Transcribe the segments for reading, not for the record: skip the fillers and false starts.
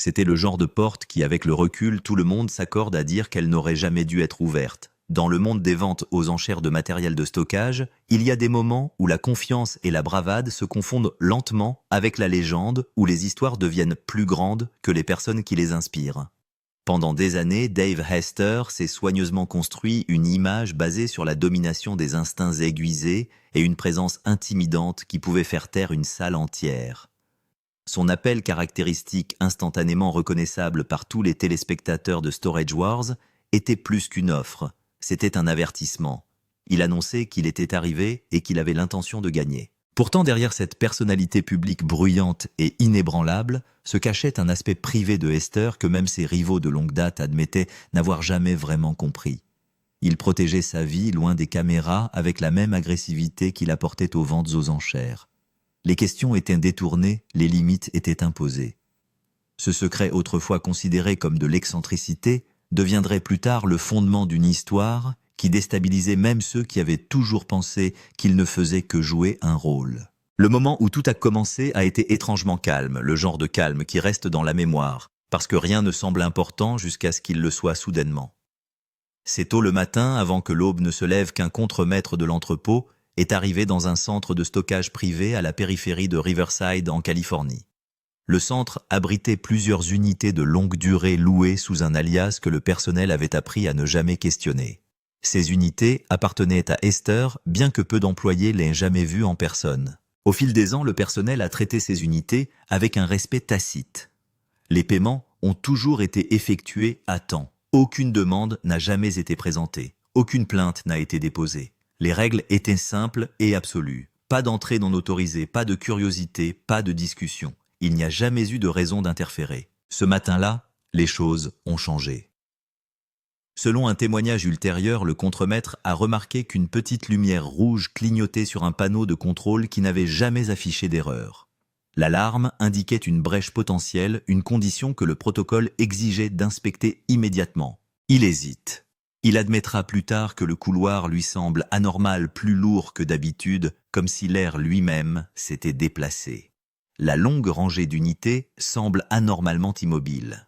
C'était le genre de porte qui, avec le recul, tout le monde s'accorde à dire qu'elle n'aurait jamais dû être ouverte. Dans le monde des ventes aux enchères de matériel de stockage, il y a des moments où la confiance et la bravade se confondent lentement avec la légende, où les histoires deviennent plus grandes que les personnes qui les inspirent. Pendant des années, Dave Hester s'est soigneusement construit une image basée sur la domination des instincts aiguisés et une présence intimidante qui pouvait faire taire une salle entière. Son appel caractéristique instantanément reconnaissable par tous les téléspectateurs de Storage Wars était plus qu'une offre, c'était un avertissement. Il annonçait qu'il était arrivé et qu'il avait l'intention de gagner. Pourtant, derrière cette personnalité publique bruyante et inébranlable, se cachait un aspect privé de Hester que même ses rivaux de longue date admettaient n'avoir jamais vraiment compris. Il protégeait sa vie loin des caméras avec la même agressivité qu'il apportait aux ventes aux enchères. Les questions étaient détournées, les limites étaient imposées. Ce secret autrefois considéré comme de l'excentricité deviendrait plus tard le fondement d'une histoire qui déstabilisait même ceux qui avaient toujours pensé qu'il ne faisait que jouer un rôle. Le moment où tout a commencé a été étrangement calme, le genre de calme qui reste dans la mémoire, parce que rien ne semble important jusqu'à ce qu'il le soit soudainement. C'est tôt le matin, avant que l'aube ne se lève, qu'un contremaître de l'entrepôt est arrivé dans un centre de stockage privé à la périphérie de Riverside en Californie. Le centre abritait plusieurs unités de longue durée louées sous un alias que le personnel avait appris à ne jamais questionner. Ces unités appartenaient à Hester, bien que peu d'employés l'aient jamais vue en personne. Au fil des ans, le personnel a traité ces unités avec un respect tacite. Les paiements ont toujours été effectués à temps. Aucune demande n'a jamais été présentée. Aucune plainte n'a été déposée. Les règles étaient simples et absolues. Pas d'entrée non autorisée, pas de curiosité, pas de discussion. Il n'y a jamais eu de raison d'interférer. Ce matin-là, les choses ont changé. Selon un témoignage ultérieur, le contremaître a remarqué qu'une petite lumière rouge clignotait sur un panneau de contrôle qui n'avait jamais affiché d'erreur. L'alarme indiquait une brèche potentielle, une condition que le protocole exigeait d'inspecter immédiatement. Il hésite. Il admettra plus tard que le couloir lui semble anormal, plus lourd que d'habitude, comme si l'air lui-même s'était déplacé. La longue rangée d'unités semble anormalement immobile.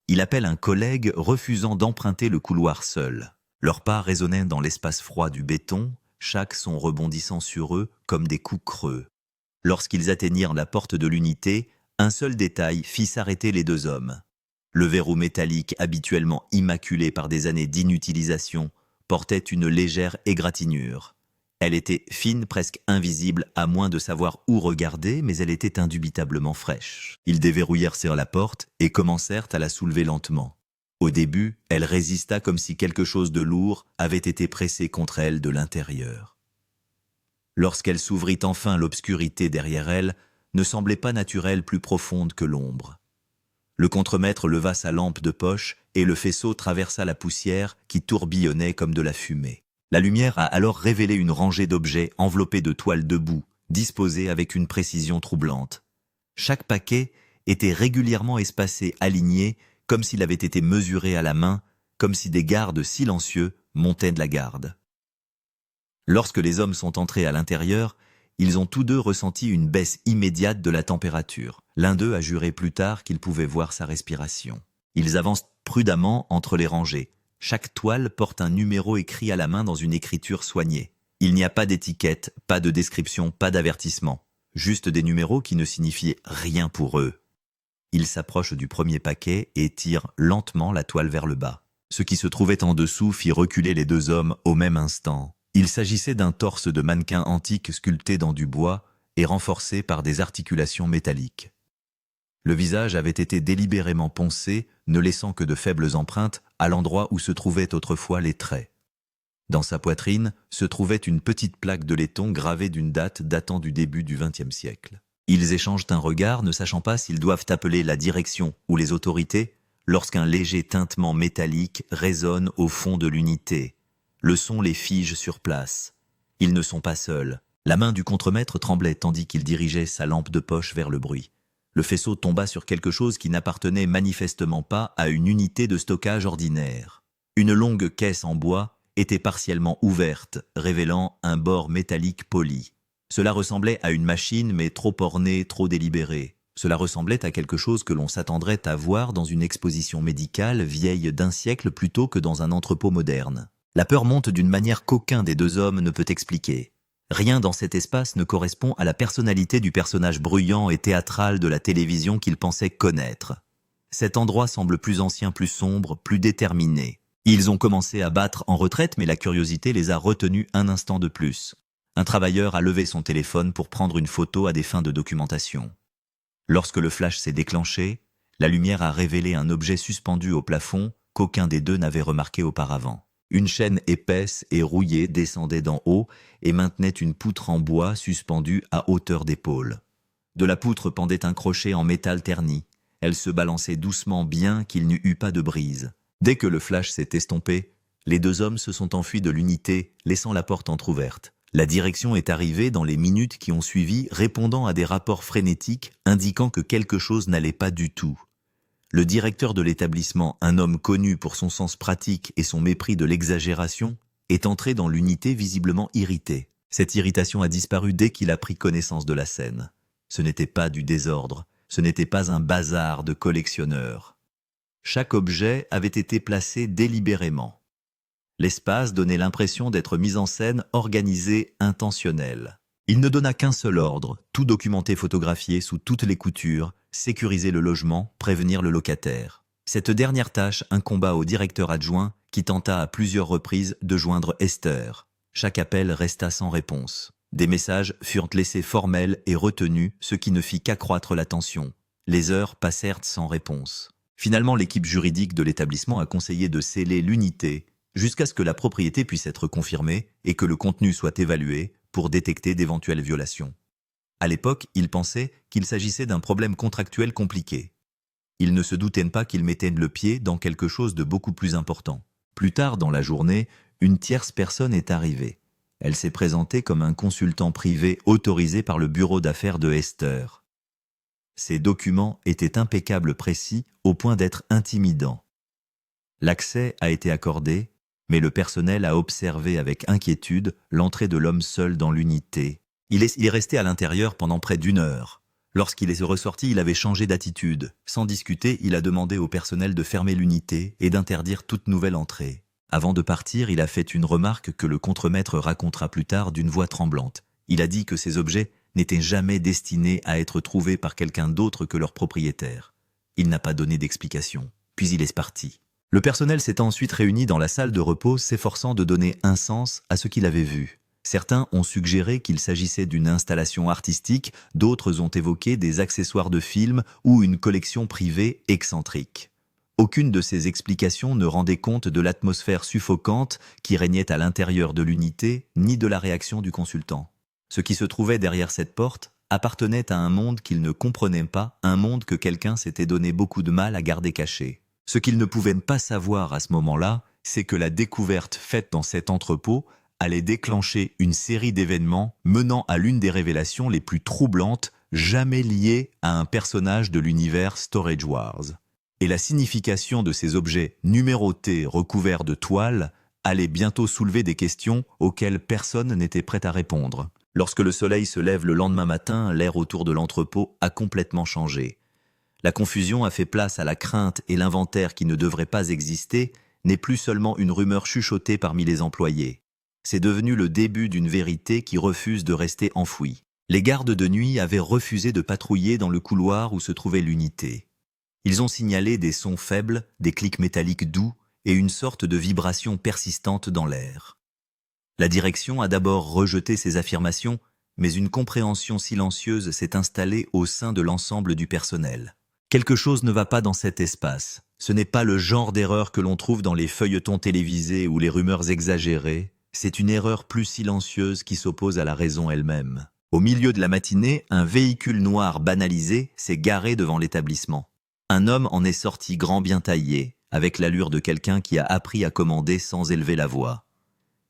Il appelle un collègue refusant d'emprunter le couloir seul. Leurs pas résonnaient dans l'espace froid du béton, chaque son rebondissant sur eux comme des coups creux. Lorsqu'ils atteignirent la porte de l'unité, un seul détail fit s'arrêter les deux hommes. Le verrou métallique, habituellement immaculé par des années d'inutilisation, portait une légère égratignure. Elle était fine, presque invisible, à moins de savoir où regarder, mais elle était indubitablement fraîche. Ils déverrouillèrent la porte et commencèrent à la soulever lentement. Au début, elle résista comme si quelque chose de lourd avait été pressé contre elle de l'intérieur. Lorsqu'elle s'ouvrit enfin, l'obscurité derrière elle ne semblait pas naturelle, plus profonde que l'ombre. Le contremaître leva sa lampe de poche et le faisceau traversa la poussière qui tourbillonnait comme de la fumée. La lumière a alors révélé une rangée d'objets enveloppés de toiles debout, disposés avec une précision troublante. Chaque paquet était régulièrement espacé, aligné, comme s'il avait été mesuré à la main, comme si des gardes silencieux montaient de la garde. Lorsque les hommes sont entrés à l'intérieur, ils ont tous deux ressenti une baisse immédiate de la température. L'un d'eux a juré plus tard qu'il pouvait voir sa respiration. Ils avancent prudemment entre les rangées. Chaque toile porte un numéro écrit à la main dans une écriture soignée. Il n'y a pas d'étiquette, pas de description, pas d'avertissement. Juste des numéros qui ne signifiaient rien pour eux. Ils s'approchent du premier paquet et tirent lentement la toile vers le bas. Ce qui se trouvait en dessous fit reculer les deux hommes au même instant. Il s'agissait d'un torse de mannequin antique sculpté dans du bois et renforcé par des articulations métalliques. Le visage avait été délibérément poncé, ne laissant que de faibles empreintes à l'endroit où se trouvaient autrefois les traits. Dans sa poitrine se trouvait une petite plaque de laiton gravée d'une date datant du début du XXe siècle. Ils échangent un regard, ne sachant pas s'ils doivent appeler la direction ou les autorités, lorsqu'un léger tintement métallique résonne au fond de l'unité. Le son les fige sur place. Ils ne sont pas seuls. La main du contremaître tremblait tandis qu'il dirigeait sa lampe de poche vers le bruit. Le faisceau tomba sur quelque chose qui n'appartenait manifestement pas à une unité de stockage ordinaire. Une longue caisse en bois était partiellement ouverte, révélant un bord métallique poli. Cela ressemblait à une machine, mais trop ornée, trop délibérée. Cela ressemblait à quelque chose que l'on s'attendrait à voir dans une exposition médicale vieille d'un siècle plutôt que dans un entrepôt moderne. La peur monte d'une manière qu'aucun des deux hommes ne peut expliquer. Rien dans cet espace ne correspond à la personnalité du personnage bruyant et théâtral de la télévision qu'ils pensaient connaître. Cet endroit semble plus ancien, plus sombre, plus déterminé. Ils ont commencé à battre en retraite, mais la curiosité les a retenus un instant de plus. Un travailleur a levé son téléphone pour prendre une photo à des fins de documentation. Lorsque le flash s'est déclenché, la lumière a révélé un objet suspendu au plafond qu'aucun des deux n'avait remarqué auparavant. Une chaîne épaisse et rouillée descendait d'en haut et maintenait une poutre en bois suspendue à hauteur d'épaule. De la poutre pendait un crochet en métal terni. Elle se balançait doucement bien qu'il n'y eût pas de brise. Dès que le flash s'est estompé, les deux hommes se sont enfuis de l'unité, laissant la porte entr'ouverte. La direction est arrivée dans les minutes qui ont suivi, répondant à des rapports frénétiques indiquant que quelque chose n'allait pas du tout. Le directeur de l'établissement, un homme connu pour son sens pratique et son mépris de l'exagération, est entré dans l'unité visiblement irrité. Cette irritation a disparu dès qu'il a pris connaissance de la scène. Ce n'était pas du désordre, ce n'était pas un bazar de collectionneurs. Chaque objet avait été placé délibérément. L'espace donnait l'impression d'être mis en scène organisée, intentionnelle. Il ne donna qu'un seul ordre, tout documenter, photographier sous toutes les coutures, sécuriser le logement, prévenir le locataire. Cette dernière tâche incomba au directeur adjoint qui tenta à plusieurs reprises de joindre Esther. Chaque appel resta sans réponse. Des messages furent laissés formels et retenus, ce qui ne fit qu'accroître la tension. Les heures passèrent sans réponse. Finalement, l'équipe juridique de l'établissement a conseillé de sceller l'unité jusqu'à ce que la propriété puisse être confirmée et que le contenu soit évalué pour détecter d'éventuelles violations. À l'époque, ils pensaient qu'il s'agissait d'un problème contractuel compliqué. Ils ne se doutaient pas qu'ils mettaient le pied dans quelque chose de beaucoup plus important. Plus tard dans la journée, une tierce personne est arrivée. Elle s'est présentée comme un consultant privé autorisé par le bureau d'affaires de Esther. Ces documents étaient impeccables, précis, au point d'être intimidants. L'accès a été accordé, mais le personnel a observé avec inquiétude l'entrée de l'homme seul dans l'unité. Il est resté à l'intérieur pendant près d'1 heure. Lorsqu'il est ressorti, il avait changé d'attitude. Sans discuter, il a demandé au personnel de fermer l'unité et d'interdire toute nouvelle entrée. Avant de partir, il a fait une remarque que le contremaître racontera plus tard d'une voix tremblante. Il a dit que ces objets n'étaient jamais destinés à être trouvés par quelqu'un d'autre que leur propriétaire. Il n'a pas donné d'explication. Puis il est parti. Le personnel s'est ensuite réuni dans la salle de repos, s'efforçant de donner un sens à ce qu'il avait vu. Certains ont suggéré qu'il s'agissait d'une installation artistique, d'autres ont évoqué des accessoires de film ou une collection privée excentrique. Aucune de ces explications ne rendait compte de l'atmosphère suffocante qui régnait à l'intérieur de l'unité, ni de la réaction du consultant. Ce qui se trouvait derrière cette porte appartenait à un monde qu'il ne comprenait pas, un monde que quelqu'un s'était donné beaucoup de mal à garder caché. Ce qu'il ne pouvait pas savoir à ce moment-là, c'est que la découverte faite dans cet entrepôt allait déclencher une série d'événements menant à l'une des révélations les plus troublantes jamais liées à un personnage de l'univers Storage Wars. Et la signification de ces objets numérotés recouverts de toile allait bientôt soulever des questions auxquelles personne n'était prêt à répondre. Lorsque le soleil se lève le lendemain matin, l'air autour de l'entrepôt a complètement changé. La confusion a fait place à la crainte et l'inventaire qui ne devrait pas exister n'est plus seulement une rumeur chuchotée parmi les employés. C'est devenu le début d'une vérité qui refuse de rester enfouie. Les gardes de nuit avaient refusé de patrouiller dans le couloir où se trouvait l'unité. Ils ont signalé des sons faibles, des clics métalliques doux et une sorte de vibration persistante dans l'air. La direction a d'abord rejeté ces affirmations, mais une compréhension silencieuse s'est installée au sein de l'ensemble du personnel. Quelque chose ne va pas dans cet espace. Ce n'est pas le genre d'erreur que l'on trouve dans les feuilletons télévisés ou les rumeurs exagérées. C'est une erreur plus silencieuse qui s'oppose à la raison elle-même. Au milieu de la matinée, un véhicule noir banalisé s'est garé devant l'établissement. Un homme en est sorti grand bien taillé, avec l'allure de quelqu'un qui a appris à commander sans élever la voix.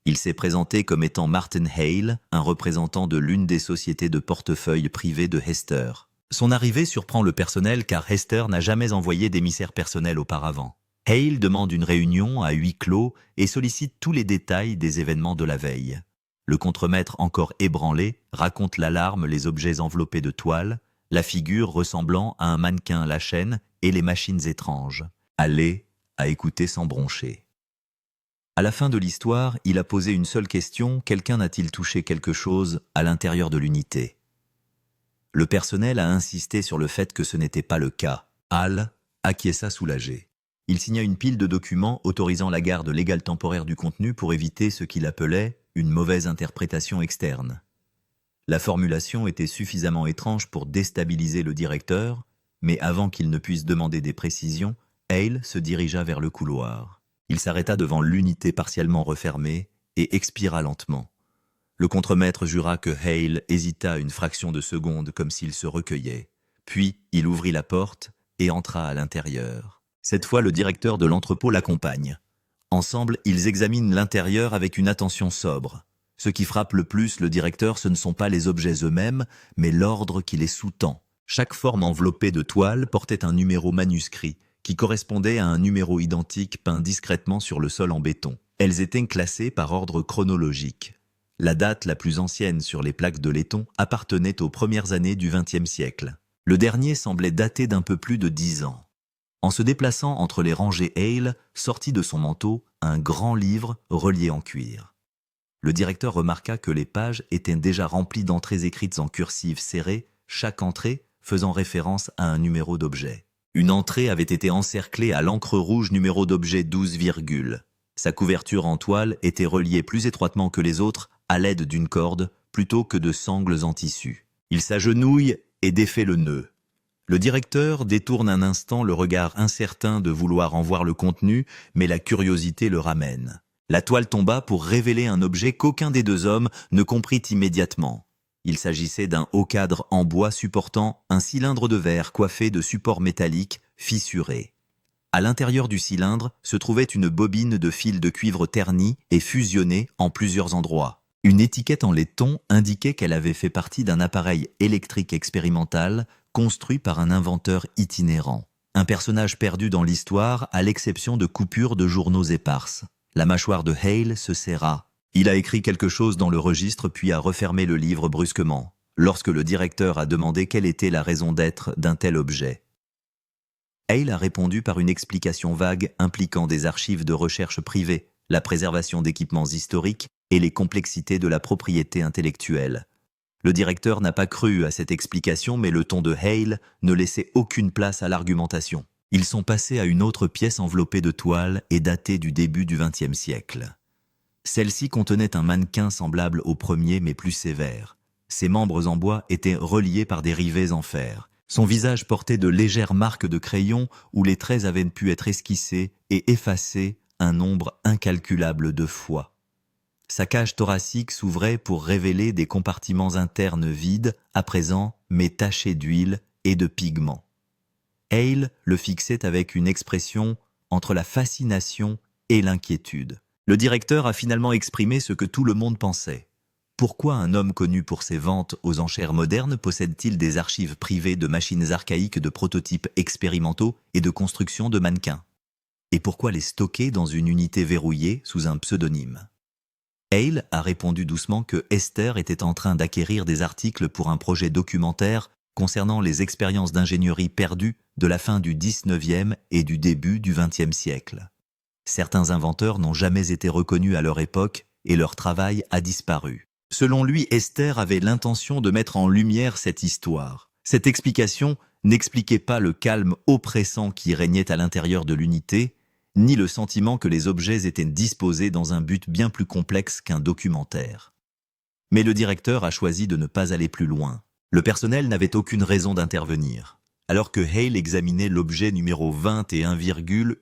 Il s'est présenté comme étant Martin Hale, un représentant de l'une des sociétés de portefeuille privées de Hester. Son arrivée surprend le personnel car Hester n'a jamais envoyé d'émissaire personnel auparavant. Hale demande une réunion à huis clos et sollicite tous les détails des événements de la veille. Le contremaître, encore ébranlé, raconte l'alarme, les objets enveloppés de toile, la figure ressemblant à un mannequin, la chaîne et les machines étranges. Allez, à écouter sans broncher. À la fin de l'histoire, il a posé une seule question, quelqu'un a-t-il touché quelque chose à l'intérieur de l'unité? Le personnel a insisté sur le fait que ce n'était pas le cas. Hal acquiesça soulagé. Il signa une pile de documents autorisant la garde légale temporaire du contenu pour éviter ce qu'il appelait une mauvaise interprétation externe. La formulation était suffisamment étrange pour déstabiliser le directeur, mais avant qu'il ne puisse demander des précisions, Hale se dirigea vers le couloir. Il s'arrêta devant l'unité partiellement refermée et expira lentement. Le contremaître jura que Hale hésita une fraction de seconde comme s'il se recueillait. Puis il ouvrit la porte et entra à l'intérieur. Cette fois, le directeur de l'entrepôt l'accompagne. Ensemble, ils examinent l'intérieur avec une attention sobre. Ce qui frappe le plus le directeur, ce ne sont pas les objets eux-mêmes, mais l'ordre qui les sous-tend. Chaque forme enveloppée de toile portait un numéro manuscrit, qui correspondait à un numéro identique peint discrètement sur le sol en béton. Elles étaient classées par ordre chronologique. La date la plus ancienne sur les plaques de laiton appartenait aux premières années du XXe siècle. Le dernier semblait dater d'un peu plus de 10 ans. En se déplaçant entre les rangées, Hale sortit de son manteau un grand livre relié en cuir. Le directeur remarqua que les pages étaient déjà remplies d'entrées écrites en cursive serrée, chaque entrée faisant référence à un numéro d'objet. Une entrée avait été encerclée à l'encre rouge numéro d'objet 12, sa couverture en toile était reliée plus étroitement que les autres à l'aide d'une corde plutôt que de sangles en tissu. Il s'agenouille et défait le nœud. Le directeur détourne un instant le regard incertain de vouloir en voir le contenu, mais la curiosité le ramène. La toile tomba pour révéler un objet qu'aucun des deux hommes ne comprit immédiatement. Il s'agissait d'un haut cadre en bois supportant un cylindre de verre coiffé de supports métalliques fissurés. À l'intérieur du cylindre se trouvait une bobine de fil de cuivre terni et fusionnée en plusieurs endroits. Une étiquette en laiton indiquait qu'elle avait fait partie d'un appareil électrique expérimental construit par un inventeur itinérant. Un personnage perdu dans l'histoire à l'exception de coupures de journaux éparses. La mâchoire de Hale se serra. Il a écrit quelque chose dans le registre puis a refermé le livre brusquement, lorsque le directeur a demandé quelle était la raison d'être d'un tel objet. Hale a répondu par une explication vague impliquant des archives de recherche privées, la préservation d'équipements historiques et les complexités de la propriété intellectuelle. Le directeur n'a pas cru à cette explication, mais le ton de Hale ne laissait aucune place à l'argumentation. Ils sont passés à une autre pièce enveloppée de toile et datée du début du XXe siècle. Celle-ci contenait un mannequin semblable au premier mais plus sévère. Ses membres en bois étaient reliés par des rivets en fer. Son visage portait de légères marques de crayon où les traits avaient pu être esquissés et effacés un nombre incalculable de fois. Sa cage thoracique s'ouvrait pour révéler des compartiments internes vides, à présent mais tachés d'huile et de pigments. Hale le fixait avec une expression entre la fascination et l'inquiétude. Le directeur a finalement exprimé ce que tout le monde pensait. Pourquoi un homme connu pour ses ventes aux enchères modernes possède-t-il des archives privées de machines archaïques de prototypes expérimentaux et de construction de mannequins? Et pourquoi les stocker dans une unité verrouillée sous un pseudonyme? Hale a répondu doucement que Esther était en train d'acquérir des articles pour un projet documentaire concernant les expériences d'ingénierie perdues de la fin du XIXe et du début du XXe siècle. Certains inventeurs n'ont jamais été reconnus à leur époque et leur travail a disparu. Selon lui, Esther avait l'intention de mettre en lumière cette histoire. Cette explication n'expliquait pas le calme oppressant qui régnait à l'intérieur de l'unité, ni le sentiment que les objets étaient disposés dans un but bien plus complexe qu'un documentaire. Mais le directeur a choisi de ne pas aller plus loin. Le personnel n'avait aucune raison d'intervenir. Alors que Hale examinait l'objet numéro 21,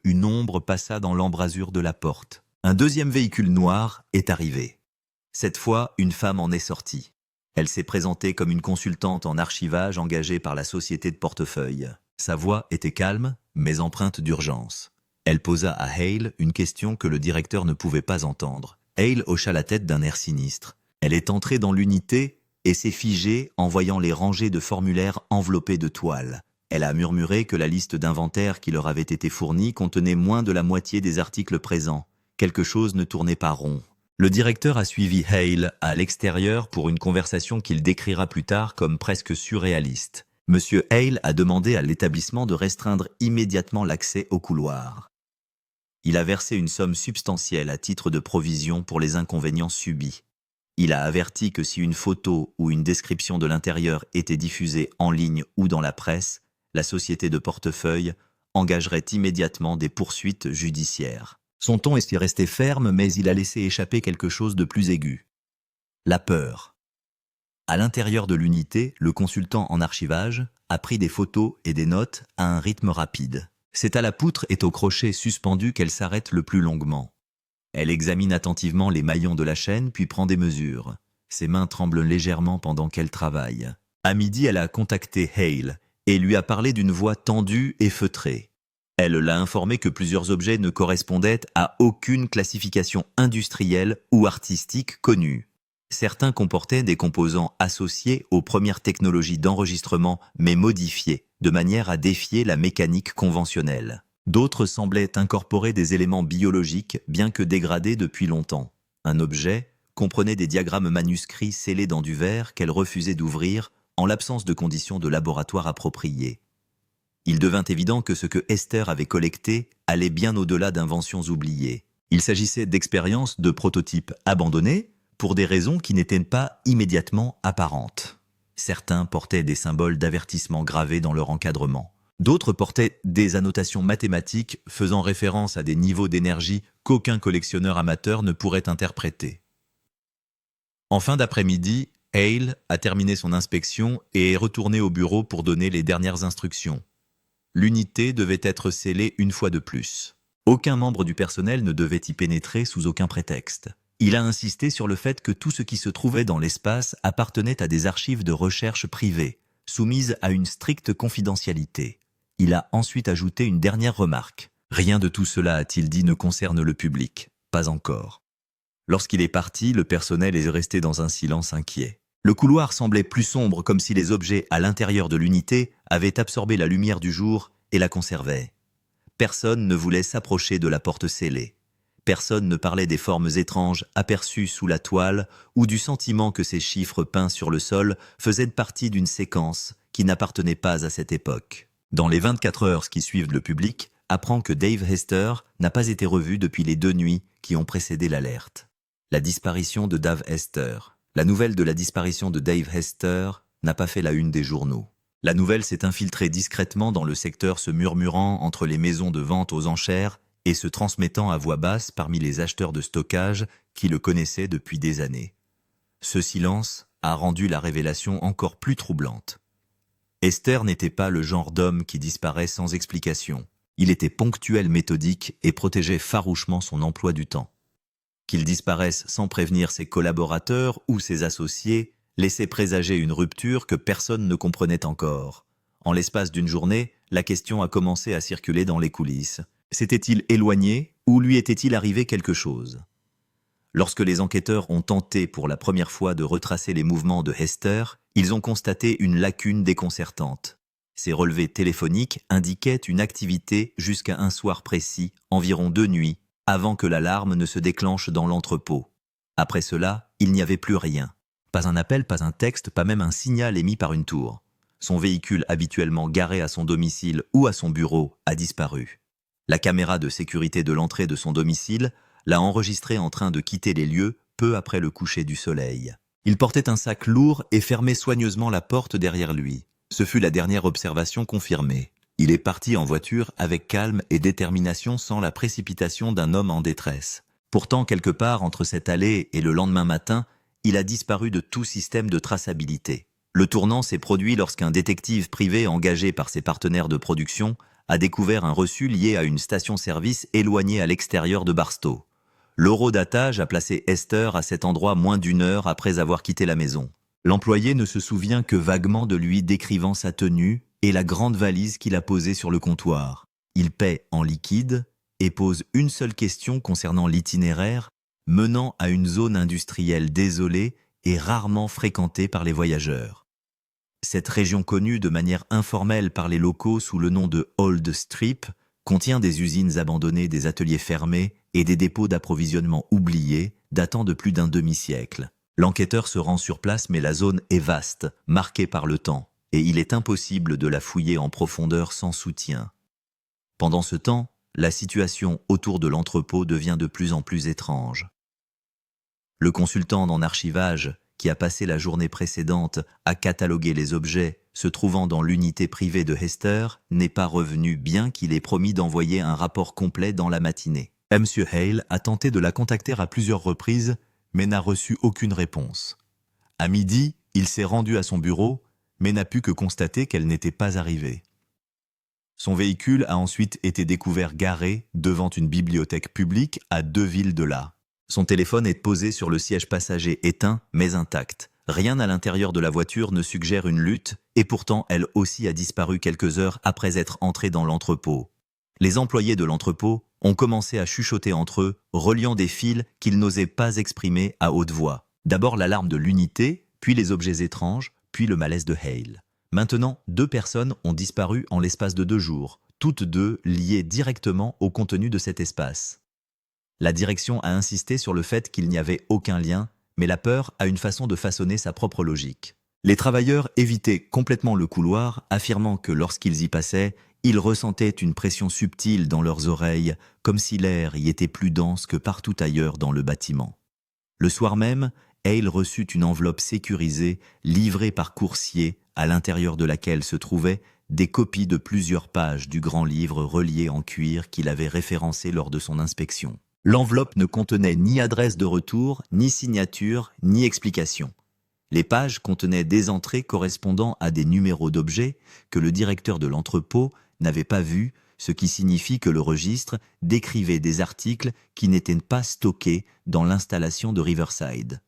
une ombre passa dans l'embrasure de la porte. Un deuxième véhicule noir est arrivé. Cette fois, une femme en est sortie. Elle s'est présentée comme une consultante en archivage engagée par la société de portefeuille. Sa voix était calme, mais empreinte d'urgence. Elle posa à Hale une question que le directeur ne pouvait pas entendre. Hale hocha la tête d'un air sinistre. Elle est entrée dans l'unité et s'est figée en voyant les rangées de formulaires enveloppés de toile. Elle a murmuré que la liste d'inventaire qui leur avait été fournie contenait moins de la moitié des articles présents. Quelque chose ne tournait pas rond. Le directeur a suivi Hale à l'extérieur pour une conversation qu'il décrira plus tard comme presque surréaliste. Monsieur Hale a demandé à l'établissement de restreindre immédiatement l'accès au couloir. Il a versé une somme substantielle à titre de provision pour les inconvénients subis. Il a averti que si une photo ou une description de l'intérieur était diffusée en ligne ou dans la presse, la société de portefeuille engagerait immédiatement des poursuites judiciaires. Son ton est resté ferme, mais il a laissé échapper quelque chose de plus aigu. La peur. À l'intérieur de l'unité, le consultant en archivage a pris des photos et des notes à un rythme rapide. C'est à la poutre et au crochet suspendu qu'elle s'arrête le plus longuement. Elle examine attentivement les maillons de la chaîne puis prend des mesures. Ses mains tremblent légèrement pendant qu'elle travaille. À midi, elle a contacté Hale et lui a parlé d'une voix tendue et feutrée. Elle l'a informé que plusieurs objets ne correspondaient à aucune classification industrielle ou artistique connue. Certains comportaient des composants associés aux premières technologies d'enregistrement mais modifiés, de manière à défier la mécanique conventionnelle. D'autres semblaient incorporer des éléments biologiques, bien que dégradés depuis longtemps. Un objet comprenait des diagrammes manuscrits scellés dans du verre qu'elle refusait d'ouvrir en l'absence de conditions de laboratoire appropriées. Il devint évident que ce que Esther avait collecté allait bien au-delà d'inventions oubliées. Il s'agissait d'expériences de prototypes abandonnés pour des raisons qui n'étaient pas immédiatement apparentes. Certains portaient des symboles d'avertissement gravés dans leur encadrement. D'autres portaient des annotations mathématiques faisant référence à des niveaux d'énergie qu'aucun collectionneur amateur ne pourrait interpréter. En fin d'après-midi, Hale a terminé son inspection et est retourné au bureau pour donner les dernières instructions. L'unité devait être scellée une fois de plus. Aucun membre du personnel ne devait y pénétrer sous aucun prétexte. Il a insisté sur le fait que tout ce qui se trouvait dans l'espace appartenait à des archives de recherche privées, soumises à une stricte confidentialité. Il a ensuite ajouté une dernière remarque. Rien de tout cela, a-t-il dit, ne concerne le public. Pas encore. Lorsqu'il est parti, le personnel est resté dans un silence inquiet. Le couloir semblait plus sombre, comme si les objets à l'intérieur de l'unité avaient absorbé la lumière du jour et la conservaient. Personne ne voulait s'approcher de la porte scellée. Personne ne parlait des formes étranges aperçues sous la toile ou du sentiment que ces chiffres peints sur le sol faisaient partie d'une séquence qui n'appartenait pas à cette époque. Dans les 24 heures qui suivent, le public apprend que Dave Hester n'a pas été revu depuis les 2 nuits qui ont précédé l'alerte. La disparition de Dave Hester. La nouvelle de la disparition de Dave Hester n'a pas fait la une des journaux. La nouvelle s'est infiltrée discrètement dans le secteur, se murmurant entre les maisons de vente aux enchères et se transmettant à voix basse parmi les acheteurs de stockage qui le connaissaient depuis des années. Ce silence a rendu la révélation encore plus troublante. Hester n'était pas le genre d'homme qui disparaît sans explication. Il était ponctuel, méthodique et protégeait farouchement son emploi du temps. Qu'il disparaisse sans prévenir ses collaborateurs ou ses associés laissait présager une rupture que personne ne comprenait encore. En l'espace d'une journée, la question a commencé à circuler dans les coulisses. S'était-il éloigné ou lui était-il arrivé quelque chose ? Lorsque les enquêteurs ont tenté pour la première fois de retracer les mouvements de Hester, ils ont constaté une lacune déconcertante. Ses relevés téléphoniques indiquaient une activité jusqu'à un soir précis, environ 2 nuits, avant que l'alarme ne se déclenche dans l'entrepôt. Après cela, il n'y avait plus rien. Pas un appel, pas un texte, pas même un signal émis par une tour. Son véhicule habituellement garé à son domicile ou à son bureau a disparu. La caméra de sécurité de l'entrée de son domicile l'a enregistré en train de quitter les lieux peu après le coucher du soleil. Il portait un sac lourd et fermait soigneusement la porte derrière lui. Ce fut la dernière observation confirmée. Il est parti en voiture avec calme et détermination, sans la précipitation d'un homme en détresse. Pourtant, quelque part entre cette allée et le lendemain matin, il a disparu de tout système de traçabilité. Le tournant s'est produit lorsqu'un détective privé engagé par ses partenaires de production a découvert un reçu lié à une station-service éloignée à l'extérieur de Barstow. L'horodatage a placé Hester à cet endroit moins d'1 heure après avoir quitté la maison. L'employé ne se souvient que vaguement de lui décrivant sa tenue et la grande valise qu'il a posée sur le comptoir. Il paie en liquide et pose une seule question concernant l'itinéraire menant à une zone industrielle désolée et rarement fréquentée par les voyageurs. Cette région connue de manière informelle par les locaux sous le nom de Old Strip contient des usines abandonnées, des ateliers fermés et des dépôts d'approvisionnement oubliés datant de plus d'1 demi-siècle. L'enquêteur se rend sur place, mais la zone est vaste, marquée par le temps, et il est impossible de la fouiller en profondeur sans soutien. Pendant ce temps, la situation autour de l'entrepôt devient de plus en plus étrange. Le consultant en archivage, qui a passé la journée précédente à cataloguer les objets se trouvant dans l'unité privée de Hester, n'est pas revenu bien qu'il ait promis d'envoyer un rapport complet dans la matinée. M. Hale a tenté de la contacter à plusieurs reprises, mais n'a reçu aucune réponse. À midi, il s'est rendu à son bureau, mais n'a pu que constater qu'elle n'était pas arrivée. Son véhicule a ensuite été découvert garé devant une bibliothèque publique à 2 villes de là. Son téléphone est posé sur le siège passager éteint, mais intact. Rien à l'intérieur de la voiture ne suggère une lutte, et pourtant elle aussi a disparu quelques heures après être entrée dans l'entrepôt. Les employés de l'entrepôt ont commencé à chuchoter entre eux, reliant des fils qu'ils n'osaient pas exprimer à haute voix. D'abord l'alarme de l'unité, puis les objets étranges, puis le malaise de Hale. Maintenant, 2 personnes ont disparu en l'espace de 2 jours, toutes 2 liées directement au contenu de cet espace. La direction a insisté sur le fait qu'il n'y avait aucun lien, mais la peur a une façon de façonner sa propre logique. Les travailleurs évitaient complètement le couloir, affirmant que lorsqu'ils y passaient, ils ressentaient une pression subtile dans leurs oreilles, comme si l'air y était plus dense que partout ailleurs dans le bâtiment. Le soir même, Hale reçut une enveloppe sécurisée, livrée par coursier, à l'intérieur de laquelle se trouvaient des copies de plusieurs pages du grand livre relié en cuir qu'il avait référencé lors de son inspection. L'enveloppe ne contenait ni adresse de retour, ni signature, ni explication. Les pages contenaient des entrées correspondant à des numéros d'objets que le directeur de l'entrepôt n'avait pas vus, ce qui signifie que le registre décrivait des articles qui n'étaient pas stockés dans l'installation de Riverside.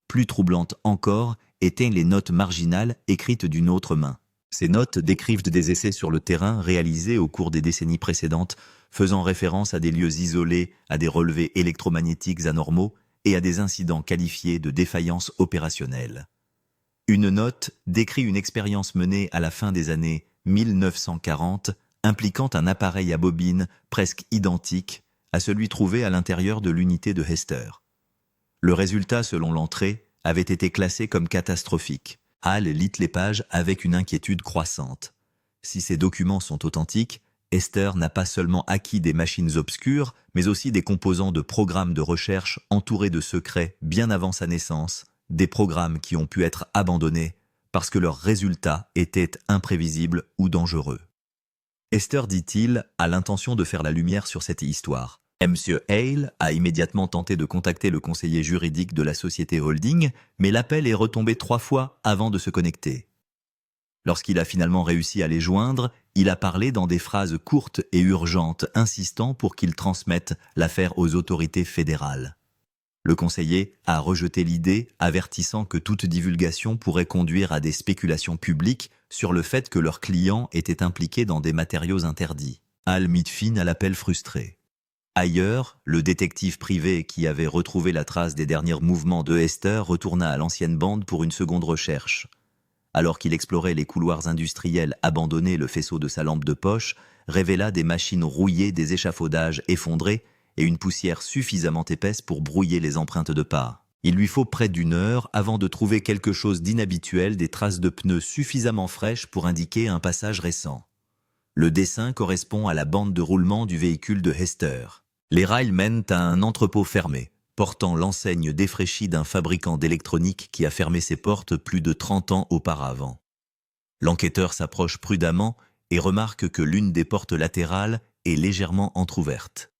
Plus troublantes encore étaient les notes marginales écrites d'une autre main. Ces notes décrivent des essais sur le terrain réalisés au cours des décennies précédentes, faisant référence à des lieux isolés, à des relevés électromagnétiques anormaux et à des incidents qualifiés de défaillance opérationnelle. Une note décrit une expérience menée à la fin des années 1940, impliquant un appareil à bobine presque identique à celui trouvé à l'intérieur de l'unité de Hester. Le résultat, selon l'entrée, avait été classé comme catastrophique. Hale lit les pages avec une inquiétude croissante. Si ces documents sont authentiques, Hester n'a pas seulement acquis des machines obscures, mais aussi des composants de programmes de recherche entourés de secrets bien avant sa naissance, des programmes qui ont pu être abandonnés parce que leurs résultats étaient imprévisibles ou dangereux. Hester, dit-il, a l'intention de faire la lumière sur cette histoire. M. Hale a immédiatement tenté de contacter le conseiller juridique de la société holding, mais l'appel est retombé 3 fois avant de se connecter. Lorsqu'il a finalement réussi à les joindre, il a parlé dans des phrases courtes et urgentes, insistant pour qu'ils transmettent l'affaire aux autorités fédérales. Le conseiller a rejeté l'idée, avertissant que toute divulgation pourrait conduire à des spéculations publiques sur le fait que leurs clients étaient impliqués dans des matériaux interdits. Hale mit fin à l'appel frustré. Ailleurs, le détective privé qui avait retrouvé la trace des derniers mouvements de Hester retourna à l'ancienne bande pour une seconde recherche. Alors qu'il explorait les couloirs industriels abandonnés, le faisceau de sa lampe de poche révéla des machines rouillées, des échafaudages effondrés et une poussière suffisamment épaisse pour brouiller les empreintes de pas. Il lui faut près d'1 heure avant de trouver quelque chose d'inhabituel, des traces de pneus suffisamment fraîches pour indiquer un passage récent. Le dessin correspond à la bande de roulement du véhicule de Hester. Les rails mènent à un entrepôt fermé, portant l'enseigne défraîchie d'un fabricant d'électronique qui a fermé ses portes plus de 30 ans auparavant. L'enquêteur s'approche prudemment et remarque que l'une des portes latérales est légèrement entr'ouverte.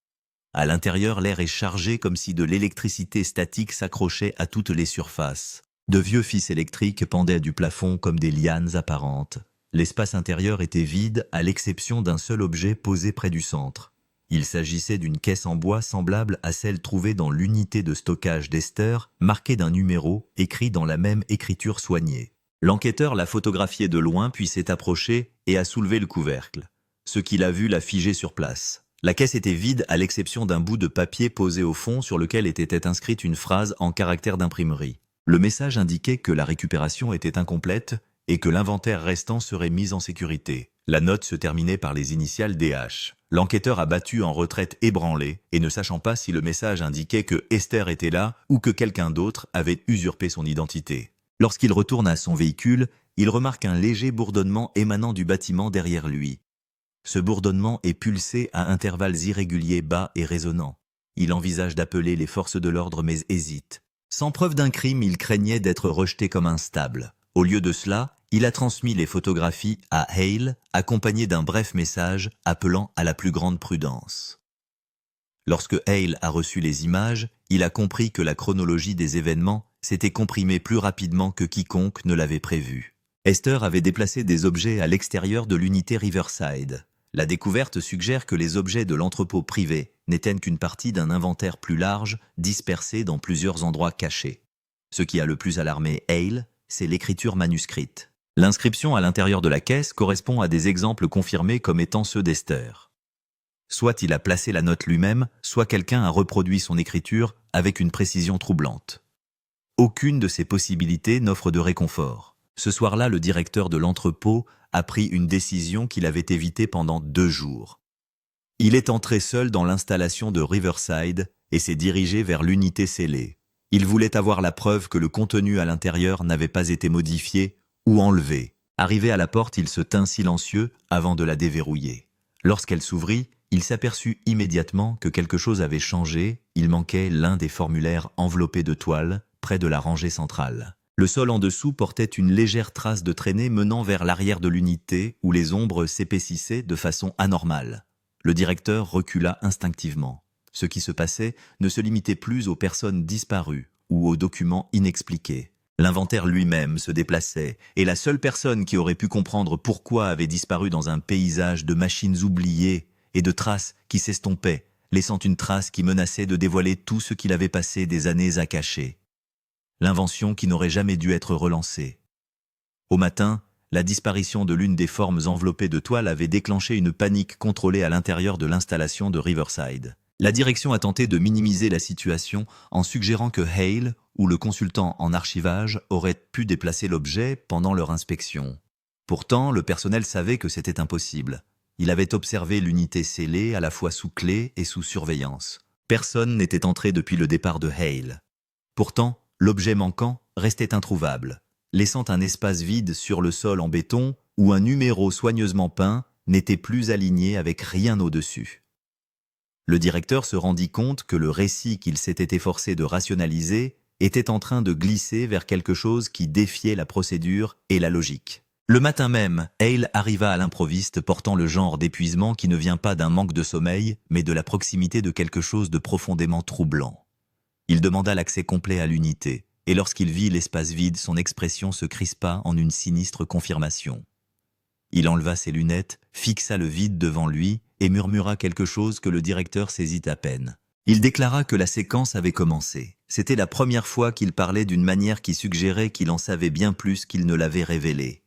À l'intérieur, l'air est chargé comme si de l'électricité statique s'accrochait à toutes les surfaces. De vieux fils électriques pendaient du plafond comme des lianes apparentes. L'espace intérieur était vide à l'exception d'un seul objet posé près du centre. Il s'agissait d'une caisse en bois semblable à celle trouvée dans l'unité de stockage d'Hester, marquée d'un numéro écrit dans la même écriture soignée. L'enquêteur l'a photographiée de loin puis s'est approché et a soulevé le couvercle. Ce qu'il a vu l'a figé sur place. La caisse était vide à l'exception d'un bout de papier posé au fond sur lequel était inscrite une phrase en caractère d'imprimerie. Le message indiquait que la récupération était incomplète et que l'inventaire restant serait mis en sécurité. La note se terminait par les initiales DH. L'enquêteur a battu en retraite ébranlé et ne sachant pas si le message indiquait que Hester était là ou que quelqu'un d'autre avait usurpé son identité. Lorsqu'il retourne à son véhicule, il remarque un léger bourdonnement émanant du bâtiment derrière lui. Ce bourdonnement est pulsé à intervalles irréguliers, bas et résonnants. Il envisage d'appeler les forces de l'ordre mais hésite. Sans preuve d'un crime, il craignait d'être rejeté comme instable. Au lieu de cela, il a transmis les photographies à Hale, accompagné d'un bref message appelant à la plus grande prudence. Lorsque Hale a reçu les images, il a compris que la chronologie des événements s'était comprimée plus rapidement que quiconque ne l'avait prévu. Esther avait déplacé des objets à l'extérieur de l'unité Riverside. La découverte suggère que les objets de l'entrepôt privé n'étaient qu'une partie d'un inventaire plus large, dispersé dans plusieurs endroits cachés. Ce qui a le plus alarmé Hale, c'est l'écriture manuscrite. L'inscription à l'intérieur de la caisse correspond à des exemples confirmés comme étant ceux d'Esther. Soit il a placé la note lui-même, soit quelqu'un a reproduit son écriture avec une précision troublante. Aucune de ces possibilités n'offre de réconfort. Ce soir-là, le directeur de l'entrepôt a pris une décision qu'il avait évitée pendant 2 jours. Il est entré seul dans l'installation de Riverside et s'est dirigé vers l'unité scellée. Il voulait avoir la preuve que le contenu à l'intérieur n'avait pas été modifié ou enlevé. Arrivé à la porte, il se tint silencieux avant de la déverrouiller. Lorsqu'elle s'ouvrit, il s'aperçut immédiatement que quelque chose avait changé. Il manquait l'un des formulaires enveloppés de toile près de la rangée centrale. Le sol en dessous portait une légère trace de traînée menant vers l'arrière de l'unité où les ombres s'épaississaient de façon anormale. Le directeur recula instinctivement. Ce qui se passait ne se limitait plus aux personnes disparues ou aux documents inexpliqués. L'inventaire lui-même se déplaçait, et la seule personne qui aurait pu comprendre pourquoi avait disparu dans un paysage de machines oubliées et de traces qui s'estompaient, laissant une trace qui menaçait de dévoiler tout ce qu'il avait passé des années à cacher. L'invention qui n'aurait jamais dû être relancée. Au matin, la disparition de l'une des formes enveloppées de toile avait déclenché une panique contrôlée à l'intérieur de l'installation de Riverside. La direction a tenté de minimiser la situation en suggérant que Hale ou le consultant en archivage auraient pu déplacer l'objet pendant leur inspection. Pourtant, le personnel savait que c'était impossible. Il avait observé l'unité scellée à la fois sous clé et sous surveillance. Personne n'était entré depuis le départ de Hale. Pourtant, l'objet manquant restait introuvable, laissant un espace vide sur le sol en béton où un numéro soigneusement peint n'était plus aligné avec rien au-dessus. Le directeur se rendit compte que le récit qu'il s'était efforcé de rationaliser était en train de glisser vers quelque chose qui défiait la procédure et la logique. Le matin même, Hale arriva à l'improviste portant le genre d'épuisement qui ne vient pas d'un manque de sommeil, mais de la proximité de quelque chose de profondément troublant. Il demanda l'accès complet à l'unité, et lorsqu'il vit l'espace vide, son expression se crispa en une sinistre confirmation. Il enleva ses lunettes, fixa le vide devant lui et murmura quelque chose que le directeur saisit à peine. Il déclara que la séquence avait commencé. C'était la première fois qu'il parlait d'une manière qui suggérait qu'il en savait bien plus qu'il ne l'avait révélé.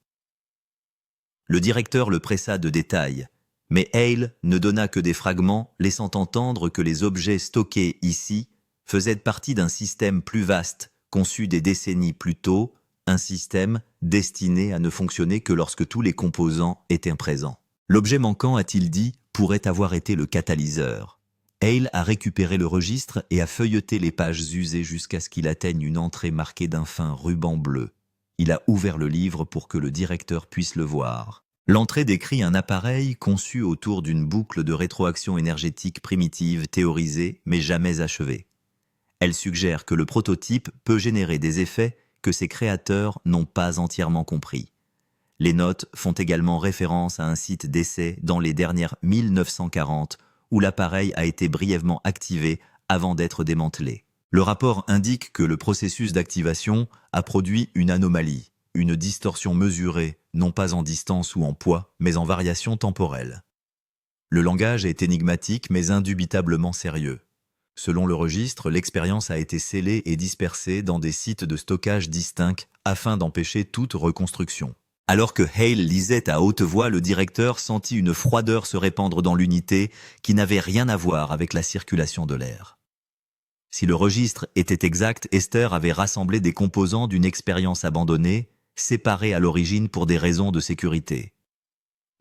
Le directeur le pressa de détails, mais Hale ne donna que des fragments, laissant entendre que les objets stockés ici faisaient partie d'un système plus vaste, conçu des décennies plus tôt, un système destiné à ne fonctionner que lorsque tous les composants étaient présents. L'objet manquant, a-t-il dit, pourrait avoir été le catalyseur. Hale a récupéré le registre et a feuilleté les pages usées jusqu'à ce qu'il atteigne une entrée marquée d'un fin ruban bleu. Il a ouvert le livre pour que le directeur puisse le voir. L'entrée décrit un appareil conçu autour d'une boucle de rétroaction énergétique primitive théorisée mais jamais achevée. Elle suggère que le prototype peut générer des effets que ses créateurs n'ont pas entièrement compris. Les notes font également référence à un site d'essai dans les dernières 1940 où l'appareil a été brièvement activé avant d'être démantelé. Le rapport indique que le processus d'activation a produit une anomalie, une distorsion mesurée, non pas en distance ou en poids, mais en variation temporelle. Le langage est énigmatique mais indubitablement sérieux. Selon le registre, l'expérience a été scellée et dispersée dans des sites de stockage distincts afin d'empêcher toute reconstruction. Alors que Hale lisait à haute voix, le directeur sentit une froideur se répandre dans l'unité qui n'avait rien à voir avec la circulation de l'air. Si le registre était exact, Esther avait rassemblé des composants d'une expérience abandonnée, séparés à l'origine pour des raisons de sécurité.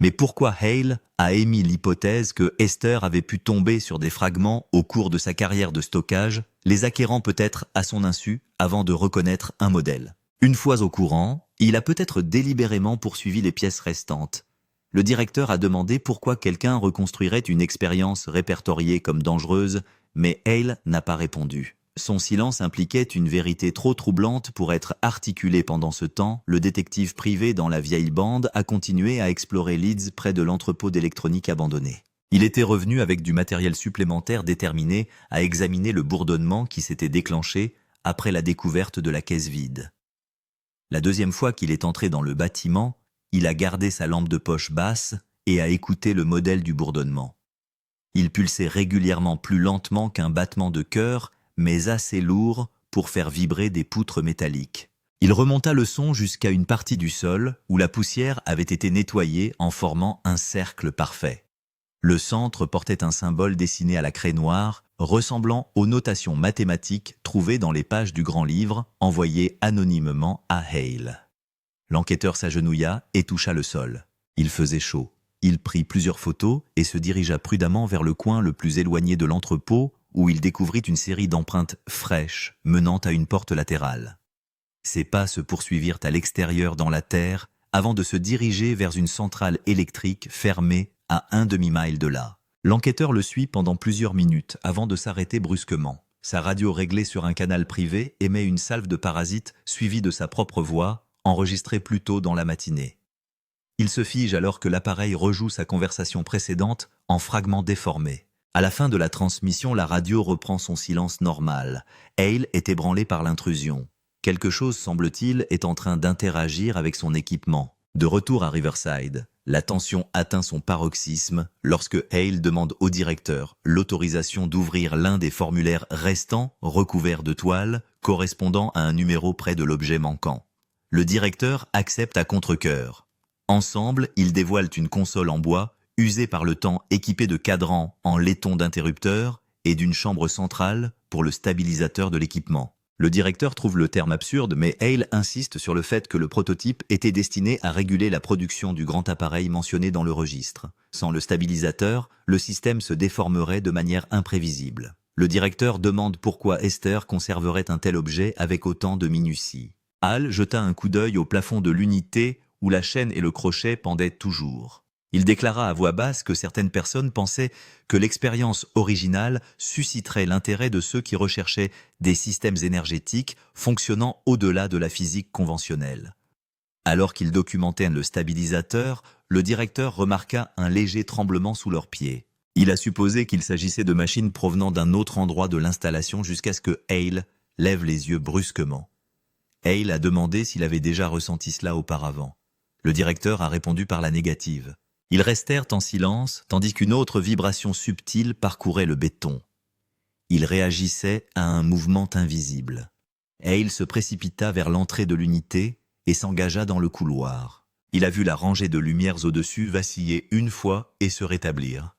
Mais pourquoi Hale a émis l'hypothèse que Esther avait pu tomber sur des fragments au cours de sa carrière de stockage, les acquérant peut-être à son insu avant de reconnaître un modèle? Une fois au courant, il a peut-être délibérément poursuivi les pièces restantes. Le directeur a demandé pourquoi quelqu'un reconstruirait une expérience répertoriée comme dangereuse, mais Hale n'a pas répondu. Son silence impliquait une vérité trop troublante pour être articulée pendant ce temps. Le détective privé dans la vieille bande a continué à explorer Leeds près de l'entrepôt d'électronique abandonné. Il était revenu avec du matériel supplémentaire déterminé à examiner le bourdonnement qui s'était déclenché après la découverte de la caisse vide. La deuxième fois qu'il est entré dans le bâtiment, il a gardé sa lampe de poche basse et a écouté le modèle du bourdonnement. Il pulsait régulièrement plus lentement qu'un battement de cœur, mais assez lourd pour faire vibrer des poutres métalliques. Il remonta le son jusqu'à une partie du sol où la poussière avait été nettoyée en formant un cercle parfait. Le centre portait un symbole dessiné à la craie noire, ressemblant aux notations mathématiques trouvées dans les pages du grand livre envoyé anonymement à Hale. L'enquêteur s'agenouilla et toucha le sol. Il faisait chaud. Il prit plusieurs photos et se dirigea prudemment vers le coin le plus éloigné de l'entrepôt où il découvrit une série d'empreintes fraîches menant à une porte latérale. Ses pas se poursuivirent à l'extérieur dans la terre avant de se diriger vers une centrale électrique fermée à un demi-mile de là. L'enquêteur le suit pendant plusieurs minutes avant de s'arrêter brusquement. Sa radio réglée sur un canal privé émet une salve de parasites suivie de sa propre voix, enregistrée plus tôt dans la matinée. Il se fige alors que l'appareil rejoue sa conversation précédente en fragments déformés. À la fin de la transmission, la radio reprend son silence normal. Hale est ébranlé par l'intrusion. Quelque chose, semble-t-il, est en train d'interagir avec son équipement. De retour à Riverside, la tension atteint son paroxysme lorsque Hale demande au directeur l'autorisation d'ouvrir l'un des formulaires restants recouverts de toile correspondant à un numéro près de l'objet manquant. Le directeur accepte à contre-cœur. Ensemble, ils dévoilent une console en bois usée par le temps, équipée de cadrans en laiton d'interrupteur et d'une chambre centrale pour le stabilisateur de l'équipement. Le directeur trouve le terme absurde, mais Hale insiste sur le fait que le prototype était destiné à réguler la production du grand appareil mentionné dans le registre. Sans le stabilisateur, le système se déformerait de manière imprévisible. Le directeur demande pourquoi Esther conserverait un tel objet avec autant de minutie. Hale jeta un coup d'œil au plafond de l'unité où la chaîne et le crochet pendaient toujours. Il déclara à voix basse que certaines personnes pensaient que l'expérience originale susciterait l'intérêt de ceux qui recherchaient des systèmes énergétiques fonctionnant au-delà de la physique conventionnelle. Alors qu'il documentait le stabilisateur, le directeur remarqua un léger tremblement sous leurs pieds. Il a supposé qu'il s'agissait de machines provenant d'un autre endroit de l'installation jusqu'à ce que Hale lève les yeux brusquement. Hale a demandé s'il avait déjà ressenti cela auparavant. Le directeur a répondu par la négative. Ils restèrent en silence, tandis qu'une autre vibration subtile parcourait le béton. Il réagissait à un mouvement invisible. Hale se précipita vers l'entrée de l'unité et s'engagea dans le couloir. Il a vu la rangée de lumières au-dessus vaciller une fois et se rétablir.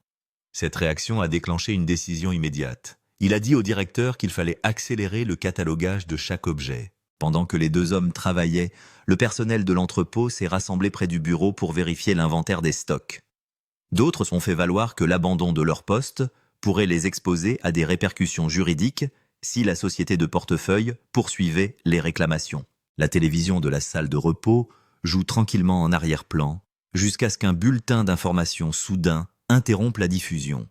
Cette réaction a déclenché une décision immédiate. Il a dit au directeur qu'il fallait accélérer le catalogage de chaque objet. Pendant que les deux hommes travaillaient, le personnel de l'entrepôt s'est rassemblé près du bureau pour vérifier l'inventaire des stocks. D'autres sont fait valoir que l'abandon de leur poste pourrait les exposer à des répercussions juridiques si la société de portefeuille poursuivait les réclamations. La télévision de la salle de repos joue tranquillement en arrière-plan jusqu'à ce qu'un bulletin d'information soudain interrompe la diffusion.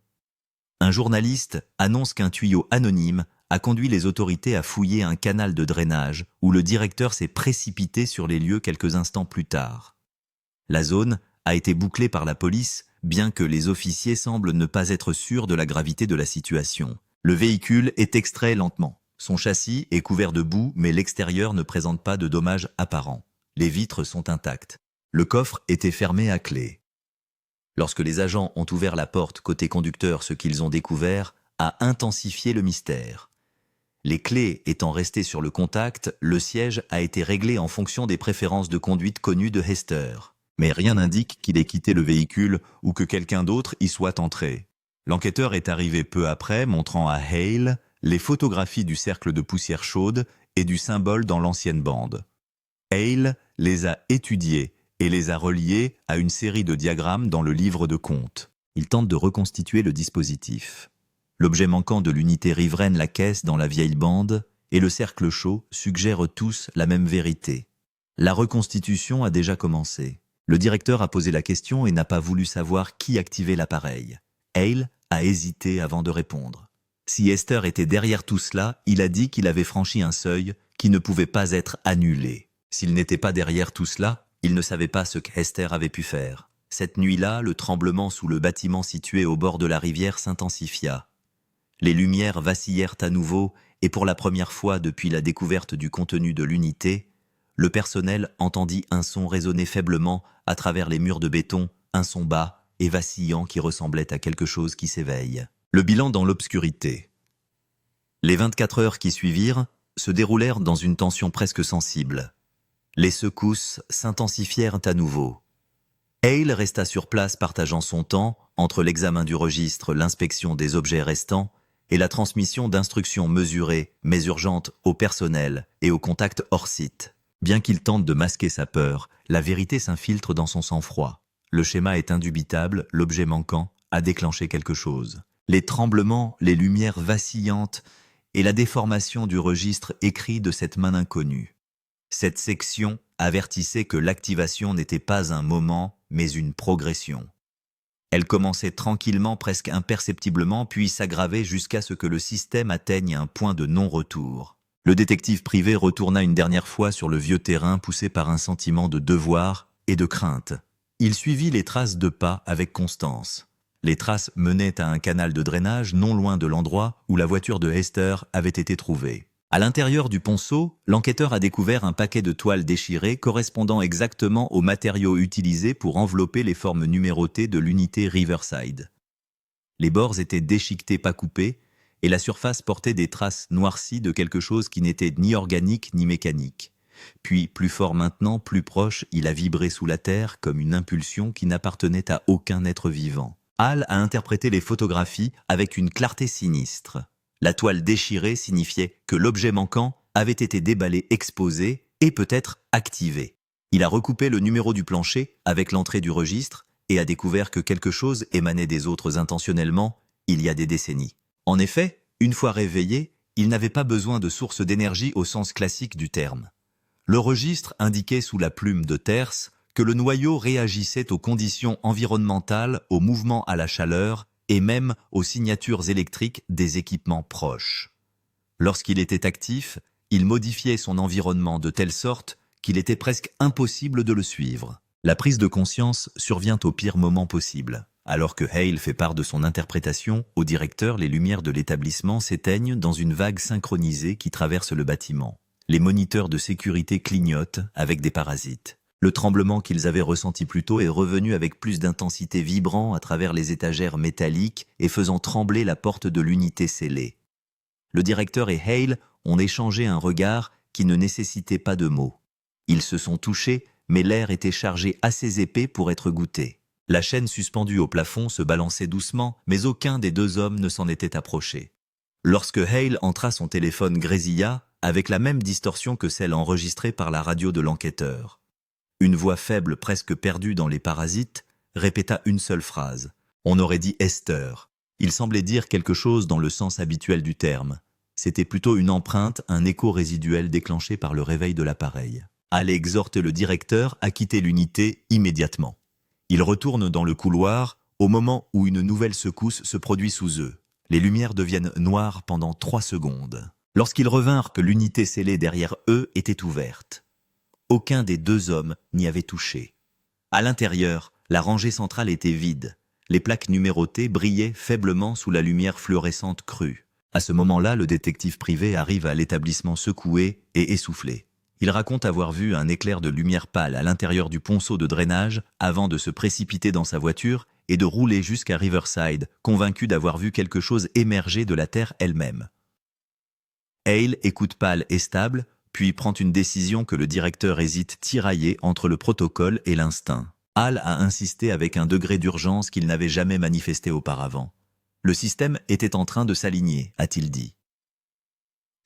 Un journaliste annonce qu'un tuyau anonyme a conduit les autorités à fouiller un canal de drainage où le directeur s'est précipité sur les lieux quelques instants plus tard. La zone a été bouclée par la police, bien que les officiers semblent ne pas être sûrs de la gravité de la situation. Le véhicule est extrait lentement. Son châssis est couvert de boue, mais l'extérieur ne présente pas de dommages apparents. Les vitres sont intactes. Le coffre était fermé à clé. Lorsque les agents ont ouvert la porte côté conducteur, ce qu'ils ont découvert a intensifié le mystère. Les clés étant restées sur le contact, le siège a été réglé en fonction des préférences de conduite connues de Hester. Mais rien n'indique qu'il ait quitté le véhicule ou que quelqu'un d'autre y soit entré. L'enquêteur est arrivé peu après, montrant à Hale les photographies du cercle de poussière chaude et du symbole dans l'ancienne bande. Hale les a étudiés et les a reliés à une série de diagrammes dans le livre de comptes. Il tente de reconstituer le dispositif. L'objet manquant de l'unité riveraine, la caisse dans la vieille bande, et le cercle chaud suggèrent tous la même vérité. La reconstitution a déjà commencé. Le directeur a posé la question et n'a pas voulu savoir qui activait l'appareil. Hale a hésité avant de répondre. Si Esther était derrière tout cela, il a dit qu'il avait franchi un seuil qui ne pouvait pas être annulé. S'il n'était pas derrière tout cela, il ne savait pas ce qu'Esther avait pu faire. Cette nuit-là, le tremblement sous le bâtiment situé au bord de la rivière s'intensifia. Les lumières vacillèrent à nouveau et pour la première fois depuis la découverte du contenu de l'unité, le personnel entendit un son résonner faiblement à travers les murs de béton, un son bas et vacillant qui ressemblait à quelque chose qui s'éveille. Le bilan dans l'obscurité. Les 24 heures qui suivirent se déroulèrent dans une tension presque sensible. Les secousses s'intensifièrent à nouveau. Hale resta sur place partageant son temps entre l'examen du registre, l'inspection des objets restants et la transmission d'instructions mesurées mais urgentes au personnel et au contact hors site. Bien qu'il tente de masquer sa peur, la vérité s'infiltre dans son sang-froid. Le schéma est indubitable, l'objet manquant a déclenché quelque chose. Les tremblements, les lumières vacillantes et la déformation du registre écrit de cette main inconnue. Cette section avertissait que l'activation n'était pas un moment, mais une progression. Elle commençait tranquillement, presque imperceptiblement, puis s'aggravait jusqu'à ce que le système atteigne un point de non-retour. Le détective privé retourna une dernière fois sur le vieux terrain poussé par un sentiment de devoir et de crainte. Il suivit les traces de pas avec constance. Les traces menaient à un canal de drainage non loin de l'endroit où la voiture de Hester avait été trouvée. À l'intérieur du ponceau, l'enquêteur a découvert un paquet de toiles déchirées correspondant exactement aux matériaux utilisés pour envelopper les formes numérotées de l'unité Riverside. Les bords étaient déchiquetés pas coupés et la surface portait des traces noircies de quelque chose qui n'était ni organique ni mécanique. Puis, plus fort maintenant, plus proche, il a vibré sous la terre comme une impulsion qui n'appartenait à aucun être vivant. Hale a interprété les photographies avec une clarté sinistre. La toile déchirée signifiait que l'objet manquant avait été déballé, exposé et peut-être activé. Il a recoupé le numéro du plancher avec l'entrée du registre et a découvert que quelque chose émanait des autres intentionnellement il y a des décennies. En effet, une fois réveillé, il n'avait pas besoin de source d'énergie au sens classique du terme. Le registre indiquait sous la plume de terce que le noyau réagissait aux conditions environnementales, au mouvement à la chaleur et même aux signatures électriques des équipements proches. Lorsqu'il était actif, il modifiait son environnement de telle sorte qu'il était presque impossible de le suivre. La prise de conscience survient au pire moment possible. Alors que Hale fait part de son interprétation, au directeur, les lumières de l'établissement s'éteignent dans une vague synchronisée qui traverse le bâtiment. Les moniteurs de sécurité clignotent avec des parasites. Le tremblement qu'ils avaient ressenti plus tôt est revenu avec plus d'intensité, vibrant à travers les étagères métalliques et faisant trembler la porte de l'unité scellée. Le directeur et Hale ont échangé un regard qui ne nécessitait pas de mots. Ils se sont touchés, mais l'air était chargé assez épais pour être goûté. La chaîne suspendue au plafond se balançait doucement, mais aucun des deux hommes ne s'en était approché. Lorsque Hale entra, son téléphone grésilla, avec la même distorsion que celle enregistrée par la radio de l'enquêteur. Une voix faible, presque perdue dans les parasites, répéta une seule phrase. On aurait dit Esther. Il semblait dire quelque chose dans le sens habituel du terme. C'était plutôt une empreinte, un écho résiduel déclenché par le réveil de l'appareil. Hale exhorte le directeur à quitter l'unité immédiatement. Il retourne dans le couloir au moment où une nouvelle secousse se produit sous eux. Les lumières deviennent noires pendant 3 secondes. Lorsqu'ils revinrent que l'unité scellée derrière eux était ouverte. Aucun des deux hommes n'y avait touché. À l'intérieur, la rangée centrale était vide. Les plaques numérotées brillaient faiblement sous la lumière fluorescente crue. À ce moment-là, le détective privé arrive à l'établissement secoué et essoufflé. Il raconte avoir vu un éclair de lumière pâle à l'intérieur du ponceau de drainage avant de se précipiter dans sa voiture et de rouler jusqu'à Riverside, convaincu d'avoir vu quelque chose émerger de la terre elle-même. Hale écoute pâle et stable, puis prend une décision que le directeur hésite tiraillé entre le protocole et l'instinct. Hale a insisté avec un degré d'urgence qu'il n'avait jamais manifesté auparavant. Le système était en train de s'aligner, a-t-il dit.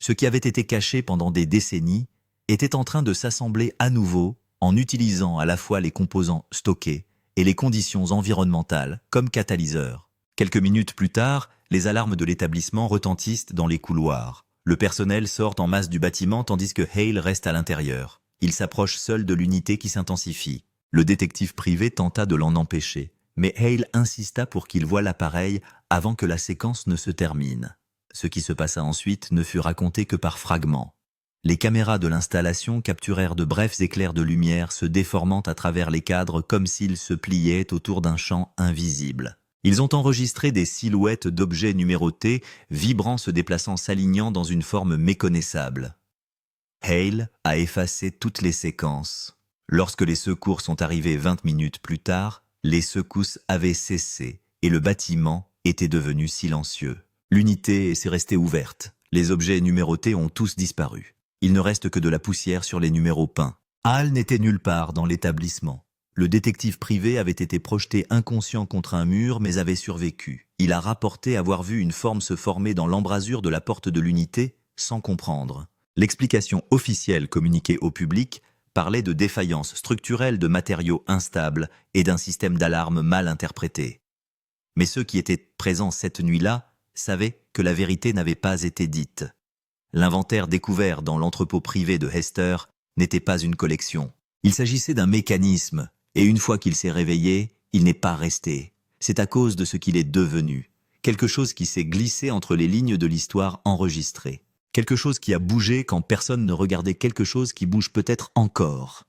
Ce qui avait été caché pendant des décennies était en train de s'assembler à nouveau en utilisant à la fois les composants stockés et les conditions environnementales comme catalyseurs. Quelques minutes plus tard, les alarmes de l'établissement retentissent dans les couloirs. Le personnel sort en masse du bâtiment tandis que Hale reste à l'intérieur. Il s'approche seul de l'unité qui s'intensifie. Le détective privé tenta de l'en empêcher, mais Hale insista pour qu'il voie l'appareil avant que la séquence ne se termine. Ce qui se passa ensuite ne fut raconté que par fragments. Les caméras de l'installation capturèrent de brefs éclairs de lumière se déformant à travers les cadres comme s'ils se pliaient autour d'un champ invisible. Ils ont enregistré des silhouettes d'objets numérotés, vibrant, se déplaçant, s'alignant dans une forme méconnaissable. Hale a effacé toutes les séquences. Lorsque les secours sont arrivés 20 minutes plus tard, les secousses avaient cessé et le bâtiment était devenu silencieux. L'unité s'est restée ouverte. Les objets numérotés ont tous disparu. Il ne reste que de la poussière sur les numéros peints. Hale n'était nulle part dans l'établissement. Le détective privé avait été projeté inconscient contre un mur mais avait survécu. Il a rapporté avoir vu une forme se former dans l'embrasure de la porte de l'unité sans comprendre. L'explication officielle communiquée au public parlait de défaillance structurelle de matériaux instables et d'un système d'alarme mal interprété. Mais ceux qui étaient présents cette nuit-là savaient que la vérité n'avait pas été dite. L'inventaire découvert dans l'entrepôt privé de Hester n'était pas une collection. Il s'agissait d'un mécanisme, et une fois qu'il s'est réveillé, il n'est pas resté. C'est à cause de ce qu'il est devenu. Quelque chose qui s'est glissé entre les lignes de l'histoire enregistrée. Quelque chose qui a bougé quand personne ne regardait quelque chose qui bouge peut-être encore.